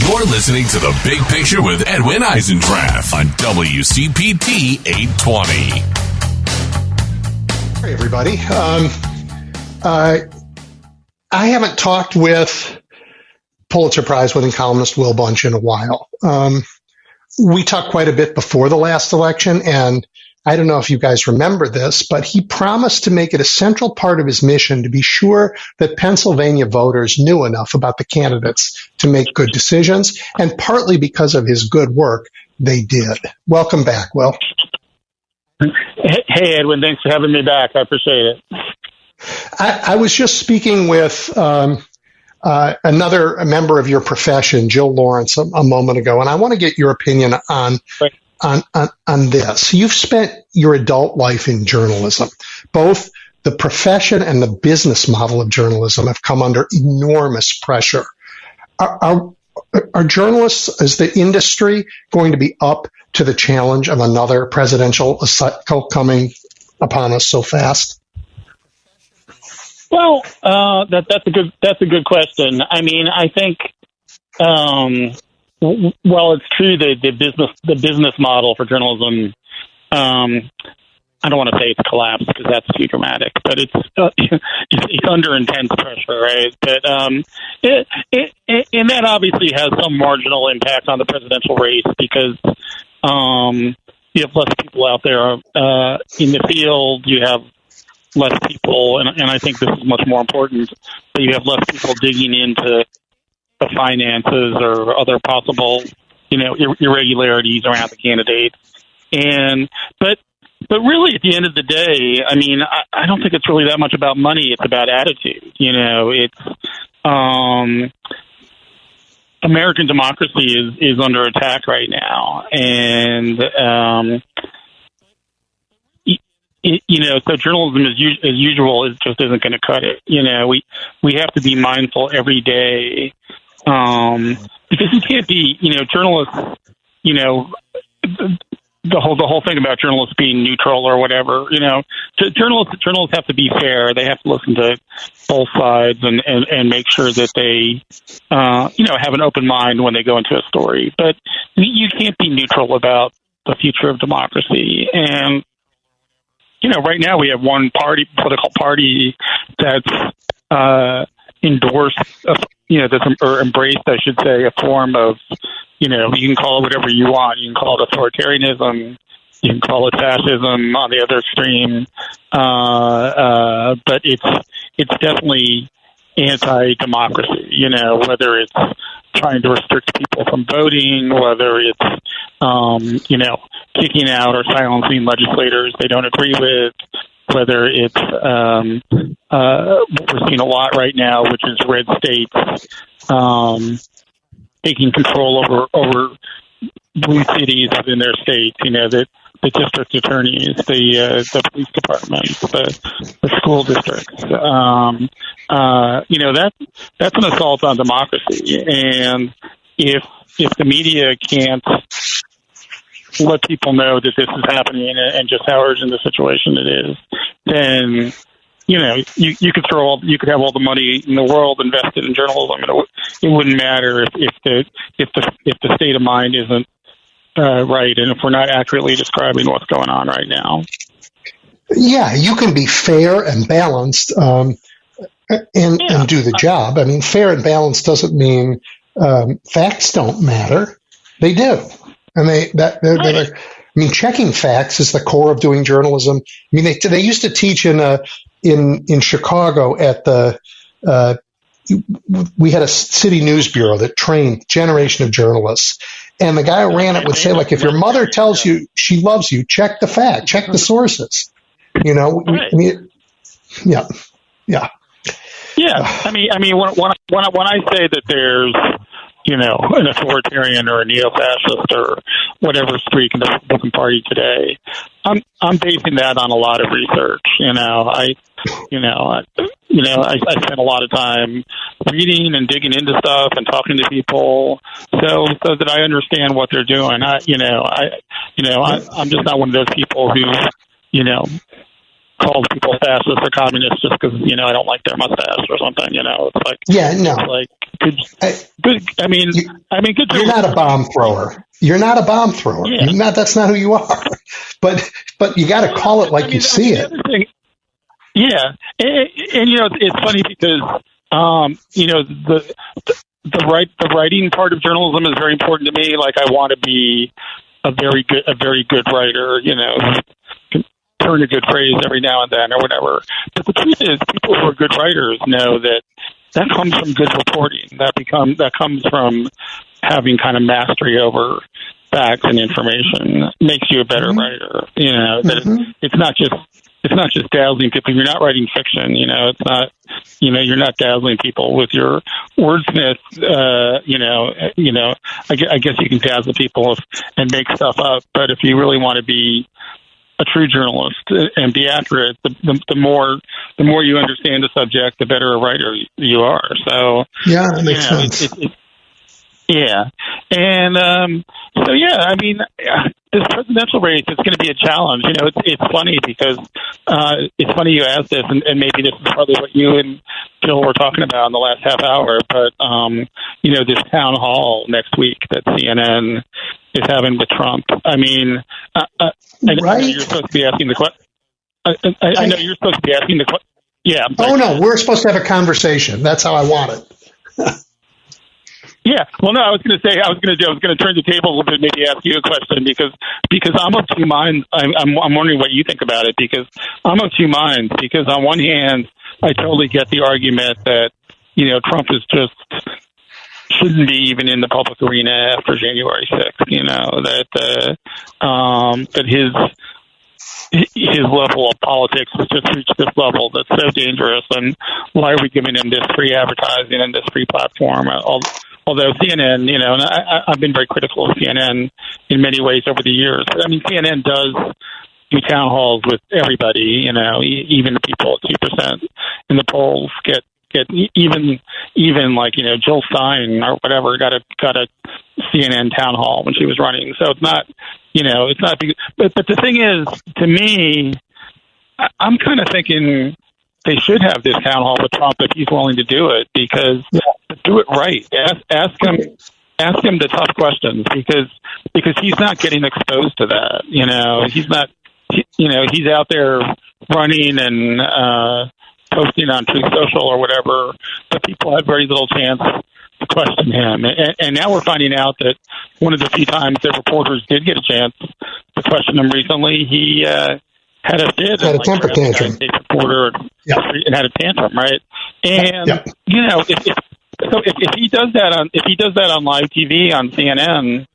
You're listening to The Big Picture with Edwin Eisendrath on WCPT 820. Hey, everybody. I haven't talked with Pulitzer Prize-winning columnist Will Bunch in a while. We talked quite a bit before the last election, and I don't know if you guys remember this, but he promised to make it a central part of his mission to be sure that Pennsylvania voters knew enough about the candidates to make good decisions, and partly because of his good work, they did. Welcome back, Will. Hey, Edwin, thanks for having me back. I appreciate it. I was just speaking with another member of your profession, Jill Lawrence, a moment ago, and I want to get your opinion on this. You've spent your adult life in journalism. Both the profession and the business model of journalism have come under enormous pressure. Are journalists, is the industry going to be up to the challenge of another presidential cycle coming upon us so fast? Well, that's a good question. I mean, I think, well, it's true that the business model for journalism, I don't want to say it's collapsed because that's too dramatic, but it's under intense pressure, right? But and that obviously has some marginal impact on the presidential race because you have less people out there in the field. You have less people, and I think this is much more important, that you have less people digging into the finances or other possible, irregularities around the candidate. But really, at the end of the day, I mean, I don't think it's really that much about money. It's about attitude. It's American democracy is under attack right now, and so journalism as usual just isn't going to cut it. We have to be mindful every day, because you can't be, journalists, the whole thing about journalists being neutral or whatever, journalists have to be fair. They have to listen to both sides and make sure that they, have an open mind when they go into a story. But you can't be neutral about the future of democracy. And, right now we have one political party that's endorsed, or embraced, I should say, a form of, you can call it whatever you want. You can call it authoritarianism. You can call it fascism on the other extreme. But it's definitely anti-democracy, whether it's trying to restrict people from voting, whether it's, kicking out or silencing legislators they don't agree with, whether it's what we're seeing a lot right now, which is red states taking control over blue cities within their states, the district attorneys, the police departments, the school districts. That's an assault on democracy. And if the media can't let people know that this is happening and just how urgent the situation it is, then you could have all the money in the world invested in journalism, and it wouldn't matter if the state of mind isn't right, and if we're not accurately describing what's going on right now. Yeah, you can be fair and balanced and do the job. I mean, fair and balanced doesn't mean facts don't matter. They do. And checking facts is the core of doing journalism. I mean, they used to teach in Chicago at we had a city news bureau that trained generation of journalists. And the guy who ran it would say, like, if your mother tells you she loves you, check the fact, check the sources. Yeah. I mean, when I say that there's, an authoritarian or a neo-fascist or whatever streak in the Republican Party today, I'm basing that on a lot of research. I spend a lot of time reading and digging into stuff and talking to people so that I understand what they're doing. I'm just not one of those people who, called people fascists or communists just because I don't like their mustache or something. It's like good. I mean, good. You're not a bomb thrower. You're not a bomb thrower. Yeah. That's not who you are. But you got to call it like you see it. Yeah, and it's funny because the writing part of journalism is very important to me. Like, I want to be a very good writer. Can turn a good phrase every now and then or whatever. But the truth is, people who are good writers know that comes from good reporting. That comes from having kind of mastery over facts and information. Makes you a better writer. That it's not just dazzling people. You're not writing fiction. It's not. You're not dazzling people with your wordsmith. I guess you can dazzle people and make stuff up. But if you really want to be a true journalist and be accurate, the more you understand the subject, the better a writer you are. So yeah, that makes sense. Yeah, and so yeah, I mean, this presidential race is going to be a challenge. It's funny because it's funny you asked this, and maybe this is probably what you and Phil were talking about in the last half hour. But this town hall next week that CNN is having with Trump. I mean, I know you're supposed to be asking the question. I know you're supposed to be asking the question. Yeah. Oh no, we're supposed to have a conversation. That's how I want it. Yeah. Well, no, I was going to turn the table a little bit, maybe ask you a question because I'm of two minds. I'm wondering what you think about it because I'm of two minds because on one hand, I totally get the argument that, Trump is just shouldn't be even in the public arena after January 6th, that his level of politics has just reached this level that's so dangerous, and why are we giving him this free advertising and this free platform? Although CNN, and I've been very critical of CNN in many ways over the years. I mean, CNN does do town halls with everybody, even the people at 2% in the polls get even like, Jill Stein or whatever got a CNN town hall when she was running. So it's not, but the thing is, to me, I'm kind of thinking they should have this town hall with Trump if he's willing to do it, because do it right. Ask him the tough questions because he's not getting exposed to that. He's not. He's out there running and posting on Truth Social or whatever, but people have very little chance to question him. And now we're finding out that one of the few times that reporters did get a chance to question him recently, he had a fit, had a temper tantrum, reporter, and had a tantrum, right? And if he does that on live TV on CNN,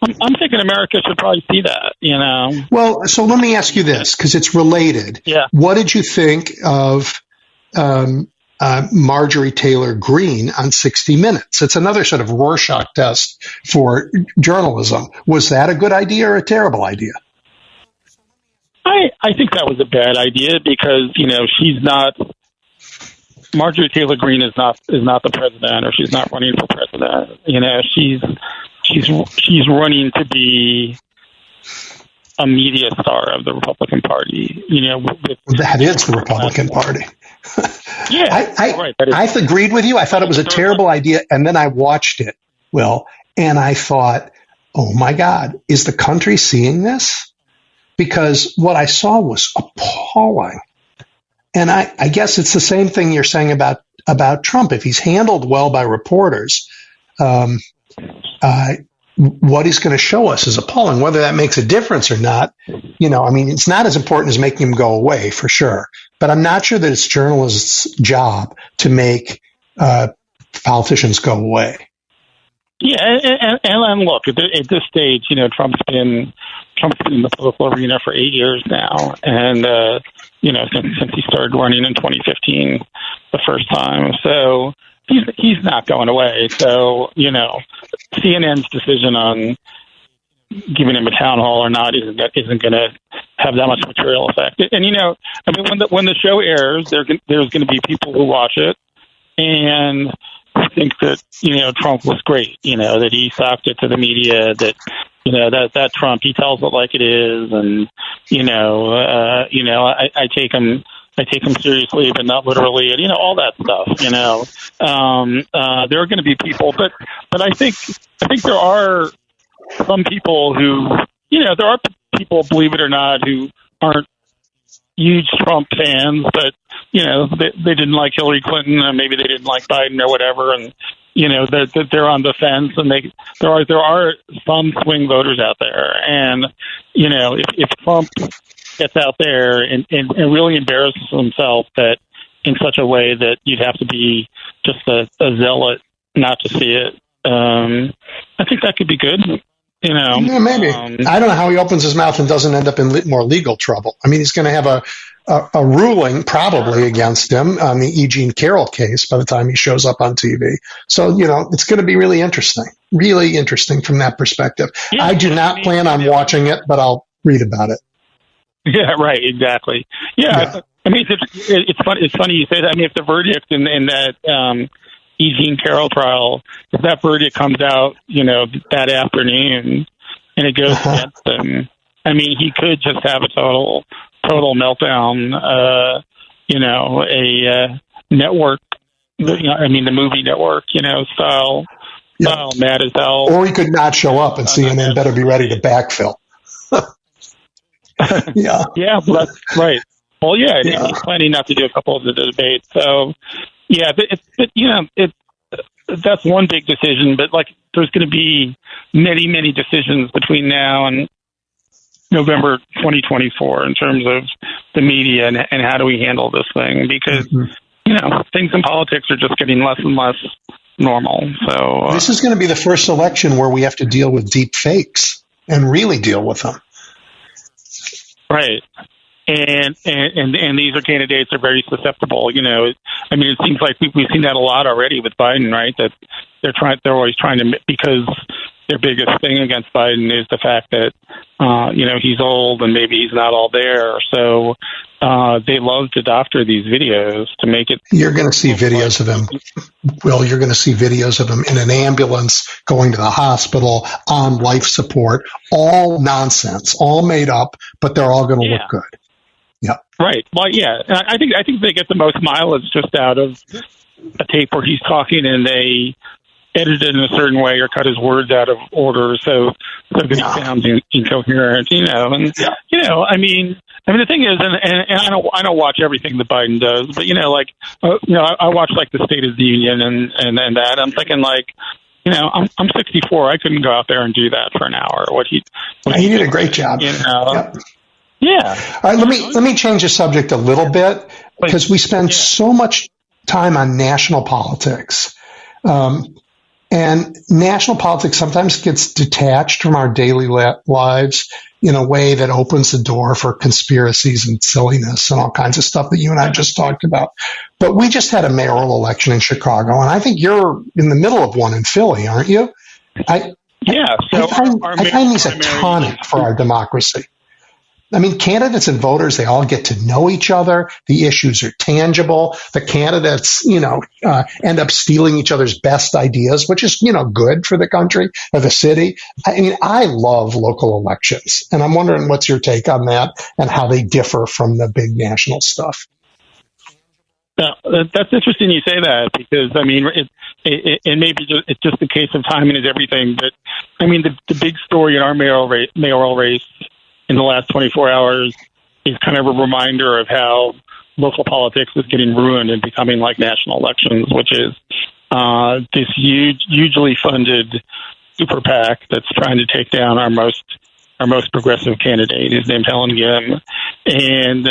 I'm thinking America should probably see that. Well, so let me ask you this because it's related. Yeah. What did you think of Marjorie Taylor Greene on 60 Minutes? It's another sort of Rorschach test for journalism. Was that a good idea or a terrible idea? I think that was a bad idea because she's not. Marjorie Taylor Greene is not the president, or she's not running for president. She's running to be a media star of the Republican Party. That is the Republican Party. Yeah, I agreed with you. I thought it was a terrible idea, and then I watched it, Will, and I thought, oh my God, is the country seeing this? Because what I saw was appalling. And I guess it's the same thing you're saying about Trump. If he's handled well by reporters, what he's going to show us is appalling. Whether that makes a difference or not, it's not as important as making him go away, for sure. But I'm not sure that it's journalists' job to make politicians go away. Yeah, and look, at this stage, Trump's been in the political arena for 8 years now, and since he started running in 2015, the first time. So he's not going away. So CNN's decision on giving him a town hall or not isn't going to have that much material effect. And when the show airs, there's going to be people who watch it and think that Trump was great, that he socked it to the media, that that Trump, he tells it like it is, and I take him seriously, but not literally, and all that stuff. There are going to be people, but I think there are some people who, there are people, believe it or not, who aren't huge Trump fans, but they didn't like Hillary Clinton, or maybe they didn't like Biden or whatever, and they're on the fence, and there are some swing voters out there, and if Trump gets out there and really embarrasses himself that in such a way that you'd have to be just a zealot not to see it, I think that could be good. Yeah, maybe. I don't know how he opens his mouth and doesn't end up in more legal trouble. I mean, he's going to have a ruling probably against him on the E. Jean Carroll case by the time he shows up on TV. So, it's going to be really interesting from that perspective. Yeah, I do not plan on watching it, but I'll read about it. Yeah, right, exactly. Yeah. I mean, it's funny you say that. I mean, if the verdict in that E. Jean Carroll trial, if that verdict comes out, that afternoon, and it goes against him, I mean, he could just have a total meltdown. A network, the movie network, style mad as hell. Or he could not show up, and CNN better be ready to backfill. Yeah. Yeah, well, that's right. Well, yeah, he's planning not to do a couple of the debates. So, yeah, that's one big decision. But there's going to be many, many decisions between now and November 2024 in terms of the media and how do we handle this thing, because things in politics are just getting less and less normal. So this is going to be the first election where we have to deal with deep fakes and really deal with them. Right. And these are candidates are very susceptible. I mean, it seems like we've seen that a lot already with Biden, right? That they're always trying to, because their biggest thing against Biden is the fact that he's old and maybe he's not all there. So they love to doctor these videos to make it. You're going to see videos of him. Will, you're going to see videos of him in an ambulance going to the hospital on life support. All nonsense, all made up, but they're all going to look good. Yeah. Right. Well, yeah. I think they get the most mileage just out of a tape where he's talking and they edit it in a certain way or cut his words out of order so that he sounds incoherent. I mean, the thing is, and I don't watch everything that Biden does, but I watch the State of the Union and that. I'm thinking I'm 64. I couldn't go out there and do that for an hour. He did a great job. Yep. Yeah. All right. Let me change the subject a little bit, because we spend so much time on national politics. And national politics sometimes gets detached from our daily lives in a way that opens the door for conspiracies and silliness and all kinds of stuff that you and I just talked about. But we just had a mayoral election in Chicago, and I think you're in the middle of one in Philly, aren't you? I find these a tonic for our democracy. I mean, candidates and voters, they all get to know each other. The issues are tangible. The candidates, end up stealing each other's best ideas, which is, good for the country or the city. I mean, I love local elections, and I'm wondering what's your take on that and how they differ from the big national stuff. That's interesting you say that, because, I mean, it may be it's just a case of timing is everything. But, I mean, the big story in our mayoral race in the last 24 hours is kind of a reminder of how local politics is getting ruined and becoming like national elections, which is this hugely funded super PAC that's trying to take down our most progressive candidate. His name's Helen Gim, and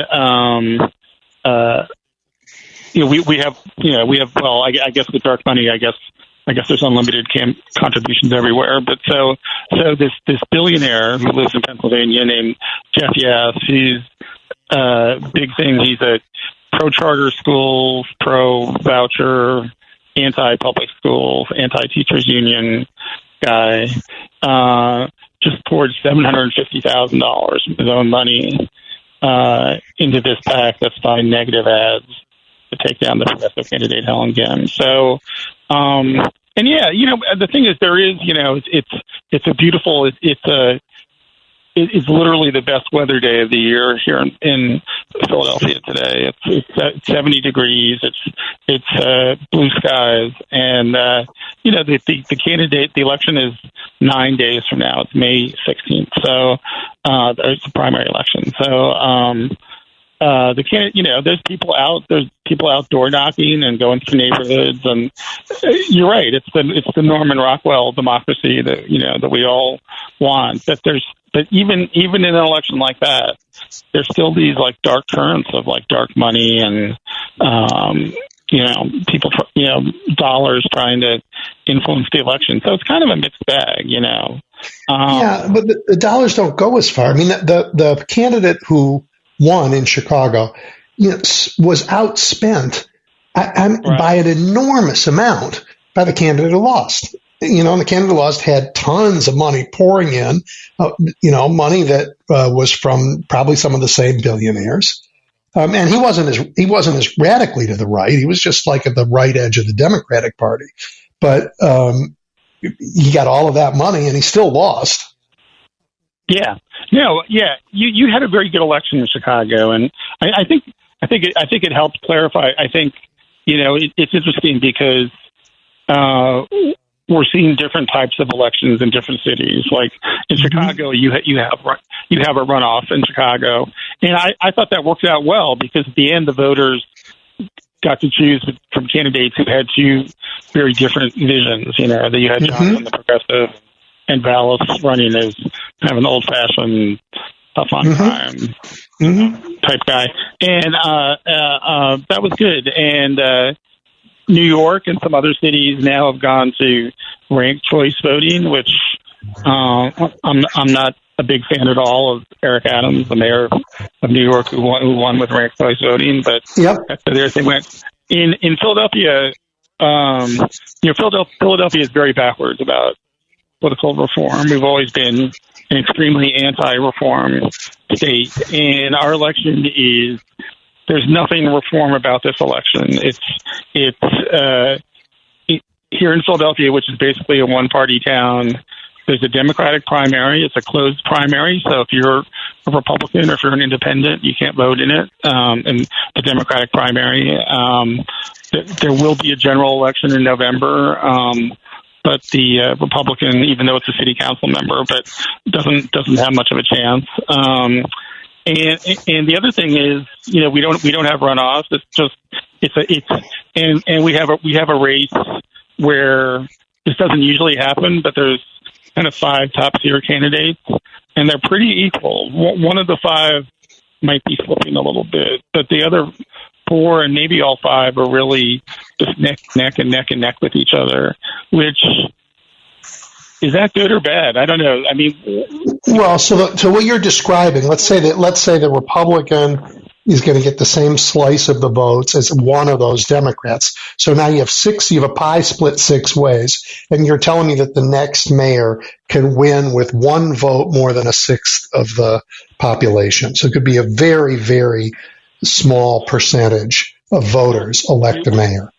we have well, I guess with dark money, I guess there's unlimited contributions everywhere. But so this billionaire who lives in Pennsylvania named Jeff Yass, he's big thing. He's a pro-charter schools, pro-voucher, anti-public schools, anti-teachers union guy. Just poured $750,000 of his own money into this PAC that's buying negative ads to take down the progressive candidate Helen Gim. So, yeah, the thing is, there is, it's a beautiful, it's literally the best weather day of the year here in Philadelphia today. It's 70 degrees. It's blue skies, and the election is 9 days from now. It's May 16th. So it's a primary election. So there's people out. There's people out door knocking and going through neighborhoods. And you're right. It's the Norman Rockwell democracy that we all want. But even in an election like that, there's still these like dark currents of like dark money and people dollars trying to influence the election. So it's kind of a mixed bag, Yeah, but the dollars don't go as far. I mean, the candidate who won in Chicago, was outspent by an enormous amount by the candidate who lost. And the candidate who lost had tons of money pouring in, money that was from probably some of the same billionaires. And he wasn't as radically to the right. He was just like at the right edge of the Democratic Party. But he got all of that money and he still lost. Yeah. No, yeah. You had a very good election in Chicago, and I think it helped clarify. I think it's interesting because we're seeing different types of elections in different cities. Like in Chicago, you have a runoff in Chicago, and I thought that worked out well because at the end the voters got to choose from candidates who had two very different visions. That you had Johnson, the progressive, and Vallis running as kind of an old-fashioned tough-on-crime type guy. And that was good. And New York and some other cities now have gone to ranked choice voting, which I'm not a big fan at all of Eric Adams, the mayor of New York, who won with ranked choice voting. But that's the thing went. In Philadelphia, Philadelphia is very backwards about political reform. We've always been an extremely anti-reform state, and our election there's nothing reform about this election. It's here in Philadelphia, which is basically a one-party town. There's a Democratic primary. It's a closed primary, so if you're a Republican or if you're an independent, you can't vote in it. In the Democratic primary, there will be a general election in November. But the Republican, even though it's a city council member, but doesn't have much of a chance. And the other thing is, we don't have runoffs. And we have a race where this doesn't usually happen, but there's kind of 5 top tier candidates, and they're pretty equal. One of the 5 might be flipping a little bit, but the other 4 and maybe all 5 are really just neck and neck with each other, which is that good or bad? I don't know. I mean, well, so what you're describing, let's say the Republican is going to get the same slice of the votes as one of those Democrats. So now you have a pie split 6 ways, and you're telling me that the next mayor can win with 1 vote more than a sixth of the population. So it could be a very, very small percentage of voters elect a mayor.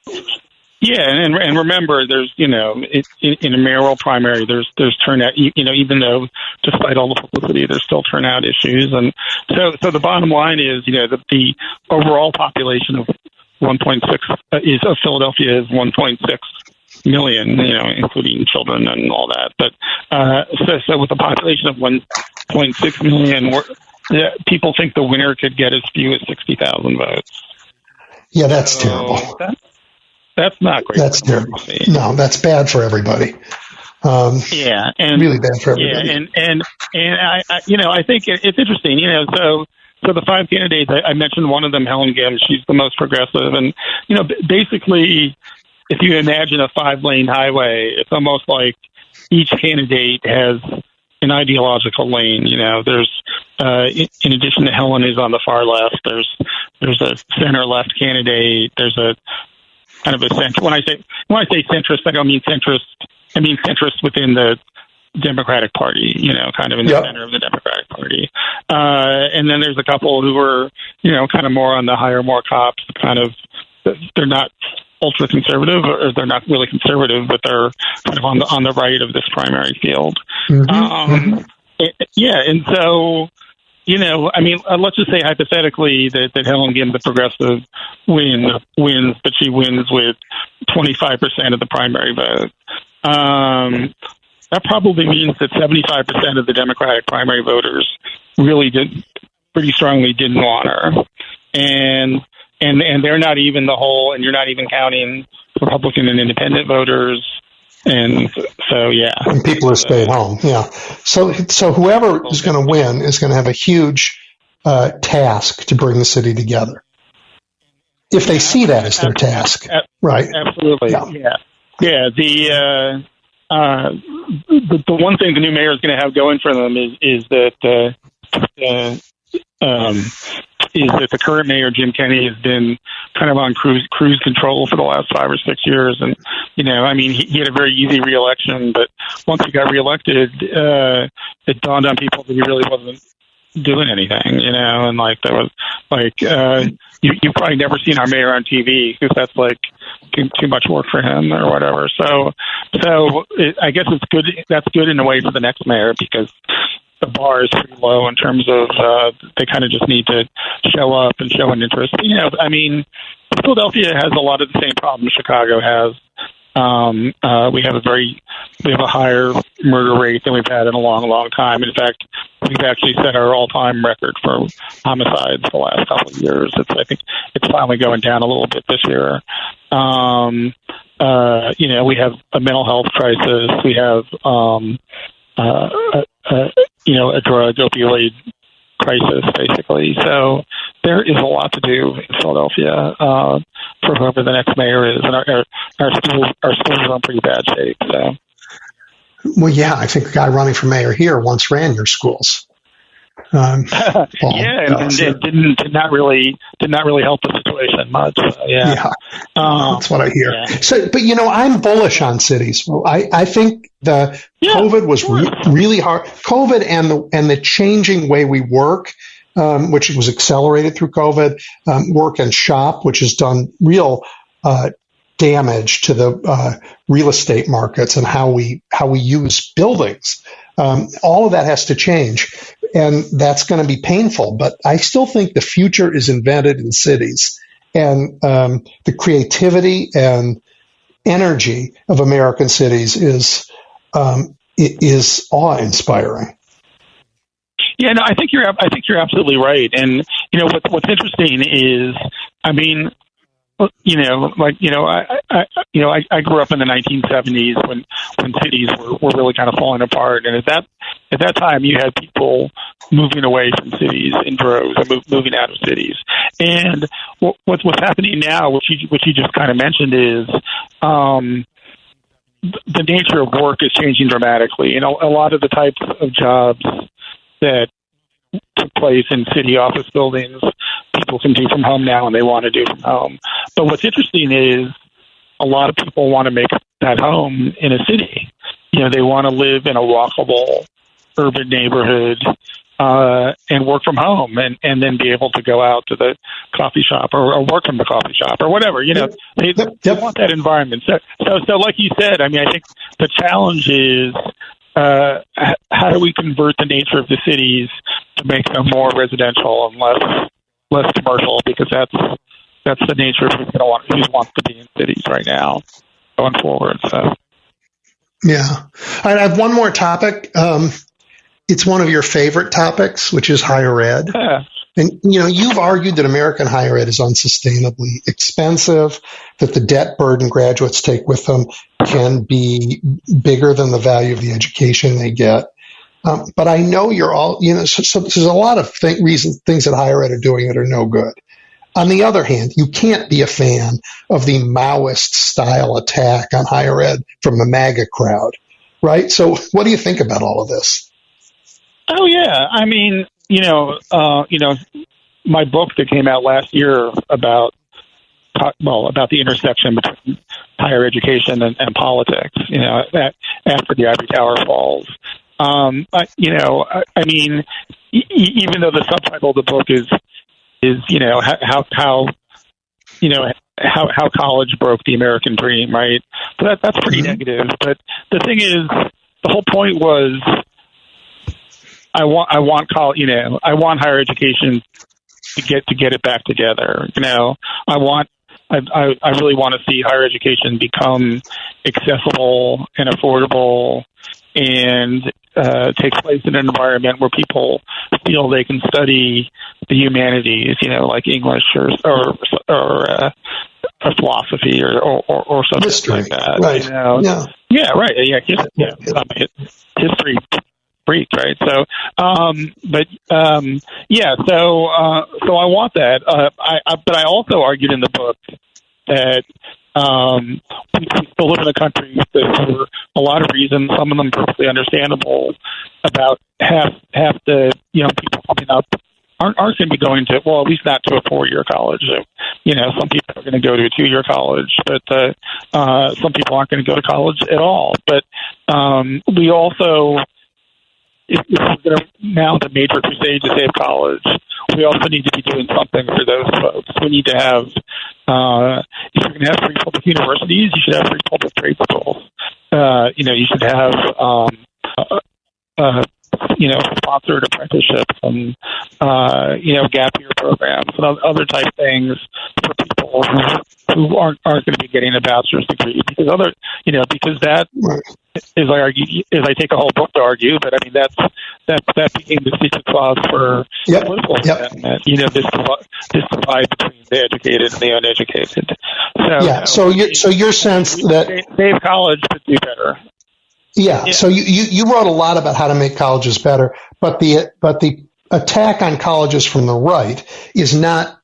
Yeah, and remember, there's in a mayoral primary, there's turnout. Even though despite all the publicity, there's still turnout issues, and so the bottom line is, the overall population of 1.6 of Philadelphia is 1.6 million, including children and all that. But so with a population of 1.6 million, people think the winner could get as few as 60,000 votes. Yeah, that's terrible. That's not great. That's terrible. No, that's bad for everybody. And really bad for everybody. Yeah, and I think it's interesting. So the 5 candidates, I mentioned one of them, Helen Gim. She's the most progressive, and basically, if you imagine a 5-lane highway, it's almost like each candidate has an ideological lane. There's in addition to Helen, who's on the far left, there's a center left candidate. There's a kind of a center. When I say centrist, I don't mean centrist. I mean centrist within the Democratic Party. Kind of in the center of the Democratic Party. And then there's a couple who are kind of more on the hire more cops. Kind of, they're not ultra conservative, or they're not really conservative, but they're kind of on the right of this primary field. Yeah, and so, I mean, let's just say hypothetically that Helen Gim, the progressive, wins, but she wins with 25% of the primary vote. That probably means that 75% of the Democratic primary voters really pretty strongly didn't want her, and they're not even the whole, and you're not even counting Republican and independent voters. And so, yeah. And people who stayed home, yeah. So whoever is going to win is going to have a huge task to bring the city together. If they see that as their task, right? Absolutely, yeah. The one thing the new mayor is going to have going for them is that the current mayor, Jim Kenney, has been kind of on cruise control for the last 5 or 6 years. And, I mean, he had a very easy reelection, but once he got reelected, it dawned on people that he really wasn't doing anything, and there was you've probably never seen our mayor on TV because that's too much work for him or whatever. So I guess it's good. That's good in a way for the next mayor because the bar is pretty low in terms of they kind of just need to show up and show an interest. I mean, Philadelphia has a lot of the same problems Chicago has. We have a higher murder rate than we've had in a long, long time. In fact, we've actually set our all-time record for homicides the last couple of years. I think it's finally going down a little bit this year. We have a mental health crisis. We have a drug opioid crisis, basically. So there is a lot to do in Philadelphia for whoever the next mayor is, and our schools are in pretty bad shape. So, well, yeah, I think the guy running for mayor here once ran your schools. And did not really help the situation much. That's what I hear. Yeah. So, but I'm bullish on cities. I think COVID was really hard. COVID and the changing way we work, which was accelerated through COVID, work and shop, which has done real damage to the real estate markets and how we use buildings. All of that has to change, and that's going to be painful. But I still think the future is invented in cities, and the creativity and energy of American cities is awe-inspiring. Yeah, no, I think you're absolutely right. And what's interesting is, I mean, I grew up in the 1970s when cities were really kind of falling apart, and at that time you had people moving away from cities in droves, and moving out of cities. And what's happening now, which you just kind of mentioned, is the nature of work is changing dramatically. A lot of the types of jobs that took place in city office buildings, people can do from home now, and they want to do from home. But what's interesting is a lot of people want to make that home in a city. They want to live in a walkable urban neighborhood and work from home, and then be able to go out to the coffee shop or work from the coffee shop or whatever. They want that environment. So like you said, I mean, I think the challenge is how do we convert the nature of the cities to make them more residential and less commercial, because that's the nature of who wants to be in cities right now going forward. So, yeah. All right, I have one more topic. It's one of your favorite topics, which is higher ed. Yeah. And, you've argued that American higher ed is unsustainably expensive, that the debt burden graduates take with them can be bigger than the value of the education they get. But I know you're all, so there's a lot of things that higher ed are doing that are no good. On the other hand, you can't be a fan of the Maoist-style attack on higher ed from the MAGA crowd, right? So what do you think about all of this? Oh, yeah. I mean, my book that came out last year about the intersection between higher education and politics, after the Ivory Tower falls. I mean, even though the subtitle of the book is how college broke the American dream, right? So that's pretty negative. But the thing is, the whole point was, I want college, I want higher education to get it back together. I really want to see higher education become accessible and affordable, and take place in an environment where people feel they can study the humanities, like English or philosophy or something history, like that. Right. Yeah, right. Yeah, history freak, right? So, so I want that. But I also argued in the book that we still live in a country that, for a lot of reasons, some of them perfectly understandable, about half the young people coming up aren't going to be going to, well, at least not to a 4-year college. Some people are going to go to a 2-year college, but some people aren't going to go to college at all. But we also, if we're going to mount a major crusade to save college, we also need to be doing something for those folks. We need to have, if you're going to have free public universities, you should have free public trade schools. You should have, sponsored apprenticeships and, gap year programs and other type things for people who aren't going to be getting a bachelor's degree, because that, as I take a whole book to argue, but I mean that became the secret sauce for political amendment. This divide between the educated and the uneducated. So your sense that save college but do better. Yeah. So you wrote a lot about how to make colleges better, but the attack on colleges from the right is not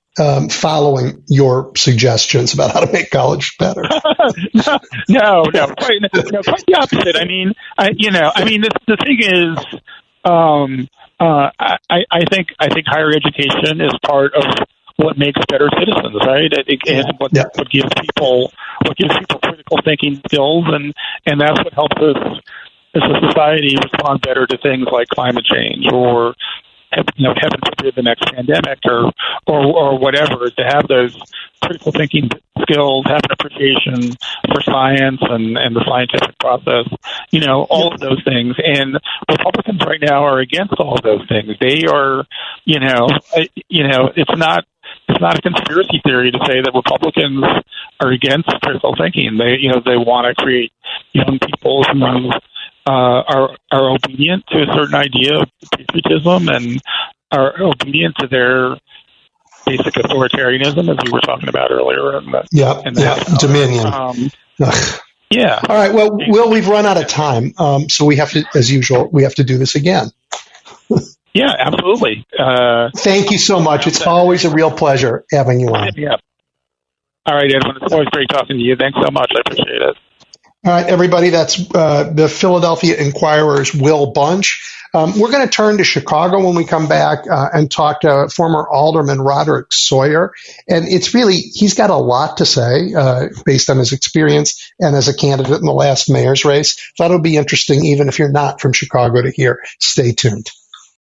following your suggestions about how to make college better. No, quite the opposite. The thing is, I think higher education is part of what makes better citizens, right? And what gives people critical thinking skills, and that's what helps us as a society respond better to things like climate change or, heaven forbid, the next pandemic or whatever. To have those critical thinking skills, have an appreciation for science and the scientific process, all of those things. And Republicans right now are against all of those things. They are, it's not a conspiracy theory to say that Republicans are against critical thinking. They want to create young people who are obedient to a certain idea of patriotism and are obedient to their basic authoritarianism, as we were talking about earlier. Dominion. Yeah. All right. Well, Will, we've run out of time, so we have to, as usual, to do this again. Yeah, absolutely. Thank you so much. It's always a real pleasure having you on. Yeah. All right, Edwin. It's always great talking to you. Thanks so much. I appreciate it. All right, everybody. That's the Philadelphia Inquirer's Will Bunch. We're going to turn to Chicago when we come back and talk to former Alderman Roderick Sawyer. And he's got a lot to say based on his experience and as a candidate in the last mayor's race. Thought it would be interesting, even if you're not from Chicago, to hear. Stay tuned.